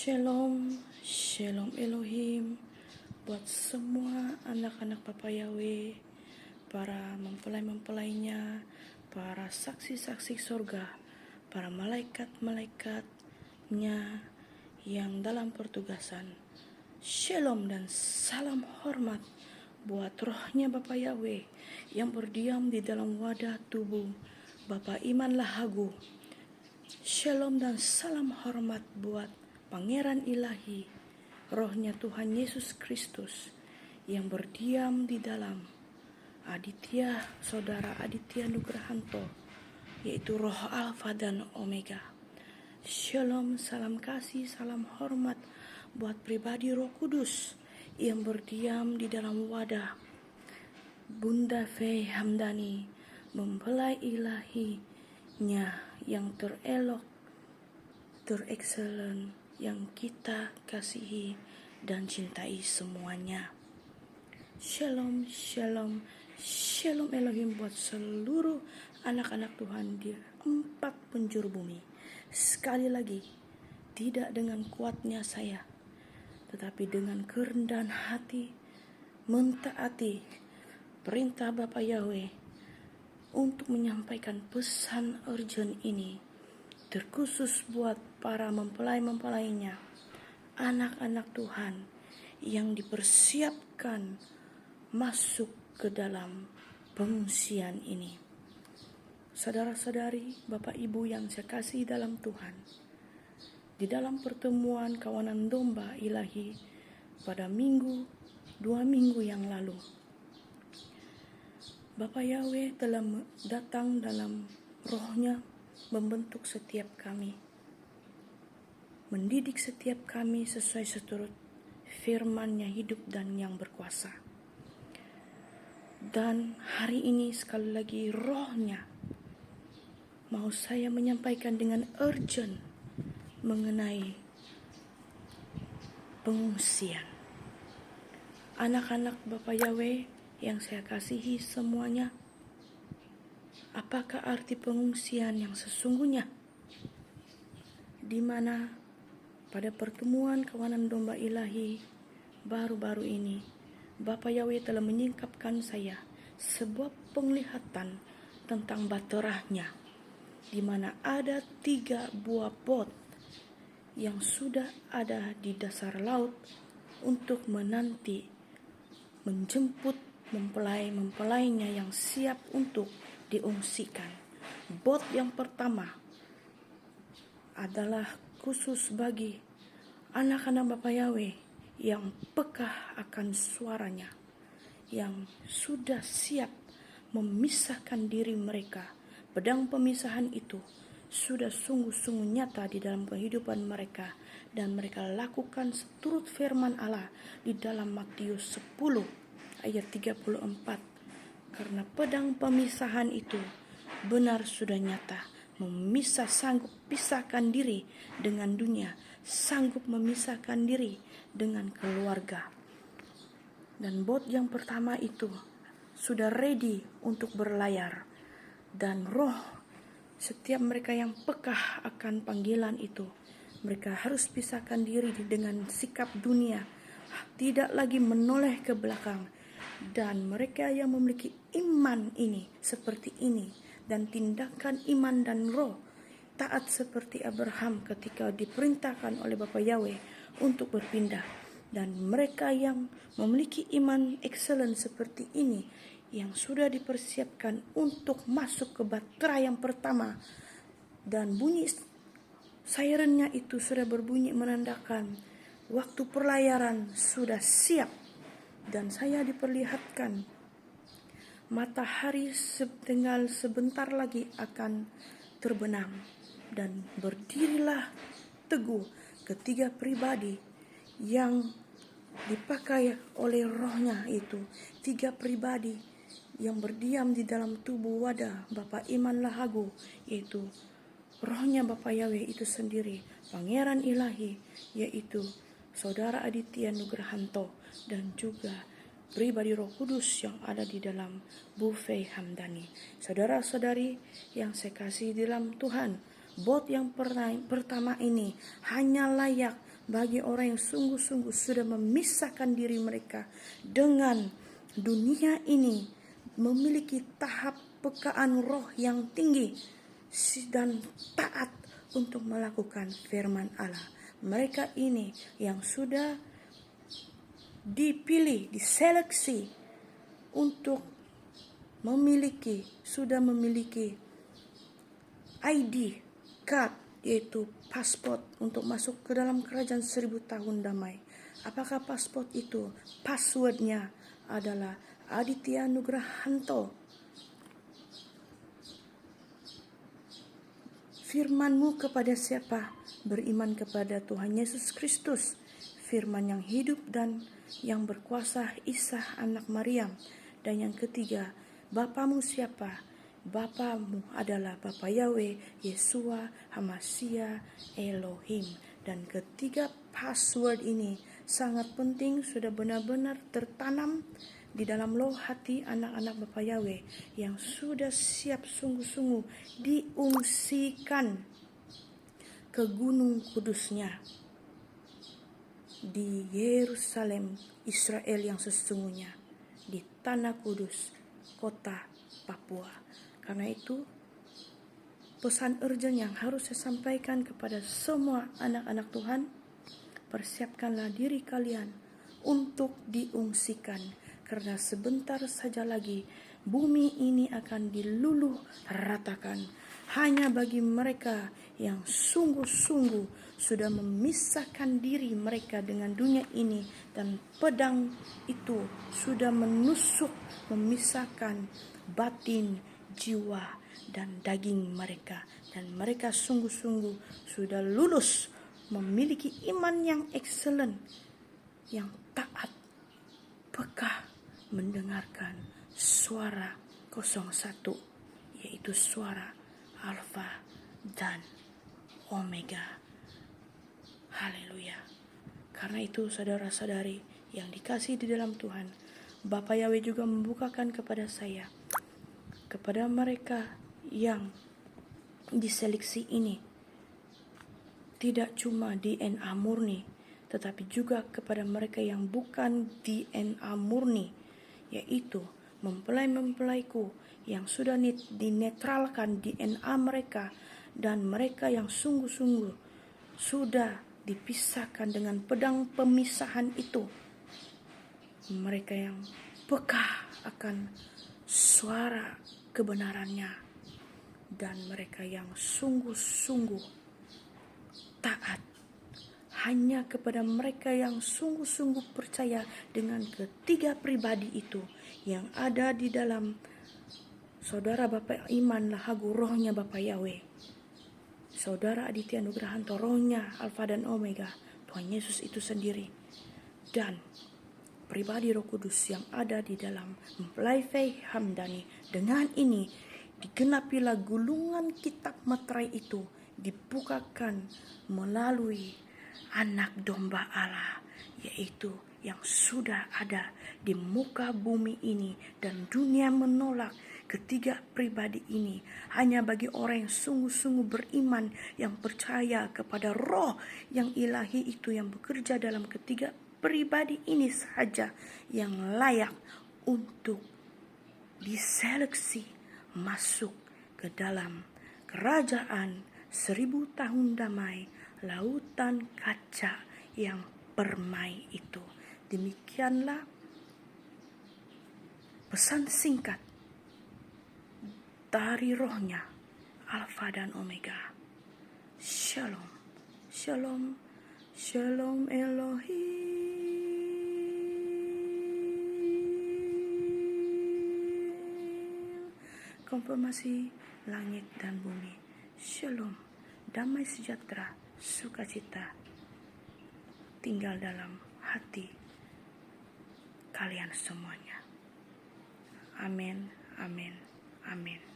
Shalom, Shalom Elohim buat semua anak-anak Papa Yahweh, para mempelai-mempelainya, para saksi-saksi surga, para malaikat-malaikatnya yang dalam pertugasan. Shalom dan salam hormat buat rohnya Bapa Yahweh yang berdiam di dalam wadah tubuh Bapa Iman Lahagu. Shalom dan salam hormat buat Pangeran Ilahi, rohnya Tuhan Yesus Kristus yang berdiam di dalam Aditya, saudara Aditya Nugrahanto, yaitu roh Alfa dan Omega. Shalom, salam kasih, salam hormat buat pribadi Roh Kudus yang berdiam di dalam wadah Bunda Fei Hamdani, mempelai ilahinya yang terelok, terexcellent, yang kita kasihi dan cintai semuanya. Shalom, shalom, shalom Elohim buat seluruh anak-anak Tuhan di 4 penjuru bumi. Sekali lagi, tidak dengan kuatnya saya, tetapi dengan kerendahan hati, mentaati perintah Bapa Yahweh untuk menyampaikan pesan urgent ini, terkhusus buat para mempelai-mempelainya, anak-anak Tuhan yang dipersiapkan masuk ke dalam pengungsian ini. Saudara-saudari, Bapak Ibu yang saya kasih dalam Tuhan, di dalam pertemuan kawanan domba ilahi pada 2 minggu yang lalu, Bapak Yahweh telah datang dalam rohnya membentuk setiap kami, mendidik setiap kami sesuai seturut firman-Nya hidup dan yang berkuasa. Dan hari ini sekali lagi rohnya mau saya menyampaikan dengan urgent mengenai pengungsian. Anak-anak Bapak Yahweh yang saya kasihi semuanya, apakah arti pengungsian yang sesungguhnya? Di mana pada pertemuan kawanan domba ilahi baru-baru ini, Bapak Yahweh telah menyingkapkan saya sebuah penglihatan tentang baterainya, di mana ada 3 buah bot yang sudah ada di dasar laut untuk menanti menjemput mempelai-mempelainya yang siap untuk diungsikan. Bot yang pertama adalah khusus bagi anak-anak Bapa Yahweh yang peka akan suaranya, yang sudah siap memisahkan diri mereka. Pedang pemisahan itu sudah sungguh-sungguh nyata di dalam kehidupan mereka, dan mereka lakukan seturut firman Allah di dalam Matius 10 ayat 34. Karena pedang pemisahan itu benar sudah nyata, sanggup pisahkan diri dengan dunia, sanggup memisahkan diri dengan keluarga. Dan bot yang pertama itu sudah ready untuk berlayar, dan roh setiap mereka yang peka akan panggilan itu, mereka harus pisahkan diri dengan sikap dunia, tidak lagi menoleh ke belakang. Dan mereka yang memiliki iman ini seperti ini, dan tindakan iman dan roh taat seperti Abraham ketika diperintahkan oleh Bapa Yahweh untuk berpindah. Dan mereka yang memiliki iman excellent seperti ini, yang sudah dipersiapkan untuk masuk ke batra yang pertama, dan bunyi sirennya itu sudah berbunyi menandakan waktu perlayaran sudah siap. Dan saya diperlihatkan matahari tinggal sebentar lagi akan terbenam, dan berdirilah teguh ketiga pribadi yang dipakai oleh rohnya itu, 3 pribadi yang berdiam di dalam tubuh wadah Bapa Iman Lahagu, yaitu rohnya Bapa Yahweh itu sendiri, Pangeran Ilahi, yaitu Saudara Aditya Nugrahanto, dan juga pribadi Roh Kudus yang ada di dalam Bu Fei Hamdani. Saudara-saudari yang saya kasih di dalam Tuhan, bot yang pertama ini hanya layak bagi orang yang sungguh-sungguh sudah memisahkan diri mereka dengan dunia ini, memiliki tahap pekaan roh yang tinggi dan taat untuk melakukan firman Allah. Mereka ini yang sudah dipilih, diseleksi untuk sudah memiliki ID card, yaitu paspor untuk masuk ke dalam kerajaan 1000 tahun damai. Apakah paspor itu? Passwordnya adalah Aditya Nugrahanto. Firman-Mu kepada siapa? Beriman kepada Tuhan Yesus Kristus, firman yang hidup dan yang berkuasa, Isa anak Maryam. Dan yang ketiga, Bapamu siapa? Bapamu adalah Bapa Yahweh, Yesua, Hamashiach, Elohim. Dan ketiga password ini sangat penting, sudah benar-benar tertanam di dalam loh hati anak-anak Bapa Yahweh yang sudah siap sungguh-sungguh diungsikan ke gunung kudusnya di Yerusalem, Israel yang sesungguhnya, di tanah kudus, kota Papua. Karena itu, pesan urgent yang harus saya sampaikan kepada semua anak-anak Tuhan, persiapkanlah diri kalian untuk diungsikan, karena sebentar saja lagi bumi ini akan diluluh ratakan. Hanya bagi mereka yang sungguh-sungguh sudah memisahkan diri mereka dengan dunia ini, dan pedang itu sudah menusuk, memisahkan batin, jiwa, dan daging mereka. Dan mereka sungguh-sungguh sudah lulus, memiliki iman yang excellent, yang taat, peka mendengarkan suara 01, yaitu suara Alfa dan Omega. Haleluya. Karena itu saudara-saudari yang dikasihi di dalam Tuhan, Bapa Yahweh juga membukakan kepada saya, kepada mereka yang diseleksi ini, tidak cuma DNA murni, tetapi juga kepada mereka yang bukan DNA murni, yaitu mempelai-mempelaiku yang sudah dinetralkan DNA mereka, dan mereka yang sungguh-sungguh sudah dipisahkan dengan pedang pemisahan itu. Mereka yang peka akan suara kebenarannya, dan mereka yang sungguh-sungguh taat hanya kepada mereka yang sungguh-sungguh percaya dengan ketiga pribadi itu yang ada di dalam saudara Bapak Iman Lahagu, rohnya Bapak Yahweh, saudara Aditya Nugrahanto, rohnya Alfa dan Omega, Tuhan Yesus itu sendiri, dan pribadi Roh Kudus yang ada di dalam mempelai Faye Hamdani. Dengan ini digenapilah gulungan kitab materai itu dibukakan melalui anak domba Allah, yaitu yang sudah ada di muka bumi ini, dan dunia menolak ketiga pribadi ini. Hanya bagi orang yang sungguh-sungguh beriman, yang percaya kepada roh yang ilahi itu yang bekerja dalam ketiga pribadi ini saja yang layak untuk diseleksi masuk ke dalam kerajaan 1000 tahun damai, lautan kaca yang permai itu. Demikianlah pesan singkat dari rohnya Alfa dan Omega. Shalom, shalom, shalom Elohim. Konfirmasi langit dan bumi. Shalom, damai sejahtera, sukacita tinggal dalam hati kalian semuanya. Amin, amin, amin.